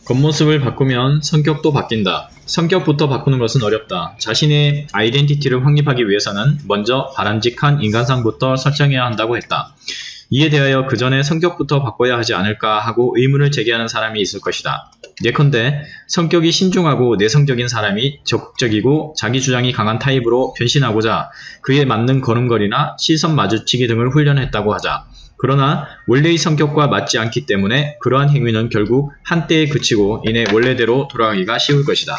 겉모습을 바꾸면 성격도 바뀐다. 성격부터 바꾸는 것은 어렵다. 자신의 아이덴티티를 확립하기 위해서는 먼저 바람직한 인간상부터 설정해야 한다고 했다. 이에 대하여 그 전에 성격부터 바꿔야 하지 않을까 하고 의문을 제기하는 사람이 있을 것이다. 예컨대 성격이 신중하고 내성적인 사람이 적극적이고 자기 주장이 강한 타입으로 변신하고자 그에 맞는 걸음걸이나 시선 마주치기 등을 훈련했다고 하자. 그러나 원래의 성격과 맞지 않기 때문에 그러한 행위는 결국 한때에 그치고 이내 원래대로 돌아가기가 쉬울 것이다.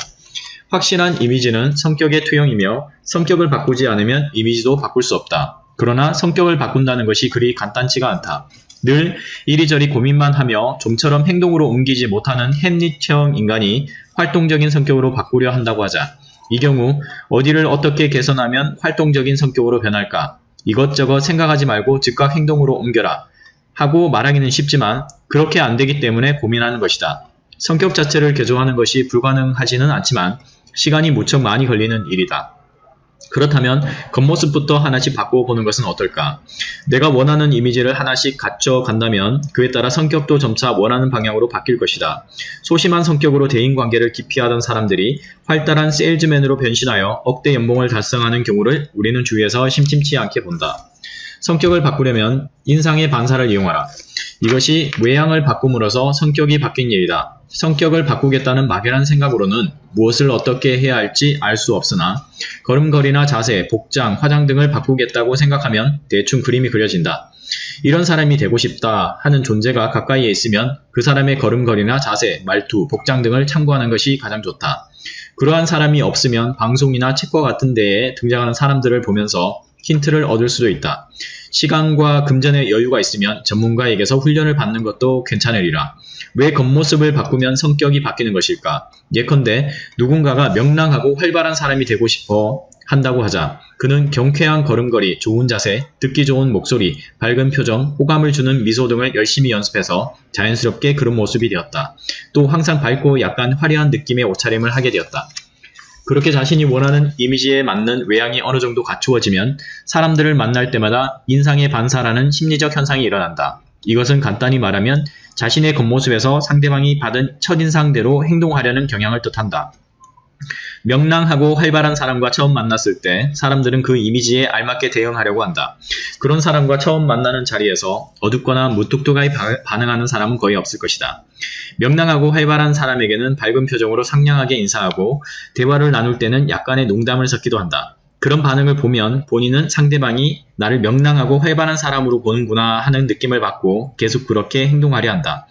확실한 이미지는 성격의 투영이며 성격을 바꾸지 않으면 이미지도 바꿀 수 없다. 그러나 성격을 바꾼다는 것이 그리 간단치가 않다. 늘 이리저리 고민만 하며 좀처럼 행동으로 옮기지 못하는 햄릿형 인간이 활동적인 성격으로 바꾸려 한다고 하자. 이 경우 어디를 어떻게 개선하면 활동적인 성격으로 변할까? 이것저것 생각하지 말고 즉각 행동으로 옮겨라 하고 말하기는 쉽지만 그렇게 안 되기 때문에 고민하는 것이다. 성격 자체를 개조하는 것이 불가능하지는 않지만 시간이 무척 많이 걸리는 일이다. 그렇다면 겉모습부터 하나씩 바꿔보는 것은 어떨까? 내가 원하는 이미지를 하나씩 갖춰간다면 그에 따라 성격도 점차 원하는 방향으로 바뀔 것이다. 소심한 성격으로 대인관계를 기피하던 사람들이 활달한 세일즈맨으로 변신하여 억대 연봉을 달성하는 경우를 우리는 주위에서 심심치 않게 본다. 성격을 바꾸려면 인상의 반사를 이용하라. 이것이 외향을 바꿈으로써 성격이 바뀐 일이다. 성격을 바꾸겠다는 막연한 생각으로는 무엇을 어떻게 해야 할지 알 수 없으나 걸음걸이나 자세, 복장, 화장 등을 바꾸겠다고 생각하면 대충 그림이 그려진다. 이런 사람이 되고 싶다 하는 존재가 가까이에 있으면 그 사람의 걸음걸이나 자세, 말투, 복장 등을 참고하는 것이 가장 좋다. 그러한 사람이 없으면 방송이나 책과 같은 데에 등장하는 사람들을 보면서 힌트를 얻을 수도 있다. 시간과 금전의 여유가 있으면 전문가에게서 훈련을 받는 것도 괜찮으리라. 왜 겉모습을 바꾸면 성격이 바뀌는 것일까? 예컨대 누군가가 명랑하고 활발한 사람이 되고 싶어 한다고 하자. 그는 경쾌한 걸음걸이, 좋은 자세, 듣기 좋은 목소리, 밝은 표정, 호감을 주는 미소 등을 열심히 연습해서 자연스럽게 그런 모습이 되었다. 또 항상 밝고 약간 화려한 느낌의 옷차림을 하게 되었다. 그렇게 자신이 원하는 이미지에 맞는 외향이 어느 정도 갖추어지면 사람들을 만날 때마다 인상의 반사라는 심리적 현상이 일어난다. 이것은 간단히 말하면 자신의 겉모습에서 상대방이 받은 첫인상대로 행동하려는 경향을 뜻한다. 명랑하고 활발한 사람과 처음 만났을 때 사람들은 그 이미지에 알맞게 대응하려고 한다. 그런 사람과 처음 만나는 자리에서 어둡거나 무뚝뚝하게 반응하는 사람은 거의 없을 것이다. 명랑하고 활발한 사람에게는 밝은 표정으로 상냥하게 인사하고 대화를 나눌 때는 약간의 농담을 섞기도 한다. 그런 반응을 보면 본인은 상대방이 나를 명랑하고 활발한 사람으로 보는구나 하는 느낌을 받고 계속 그렇게 행동하려 한다.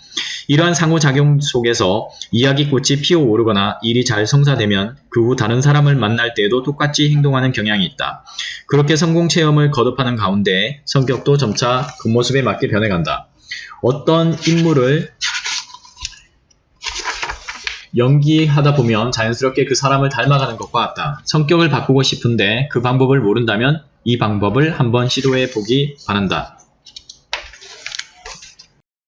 이러한 상호작용 속에서 이야기꽃이 피어오르거나 일이 잘 성사되면 그 후 다른 사람을 만날 때에도 똑같이 행동하는 경향이 있다. 그렇게 성공 체험을 거듭하는 가운데 성격도 점차 겉모습에 맞게 변해간다. 어떤 인물을 연기하다 보면 자연스럽게 그 사람을 닮아가는 것과 같다. 성격을 바꾸고 싶은데 그 방법을 모른다면 이 방법을 한번 시도해 보기 바란다.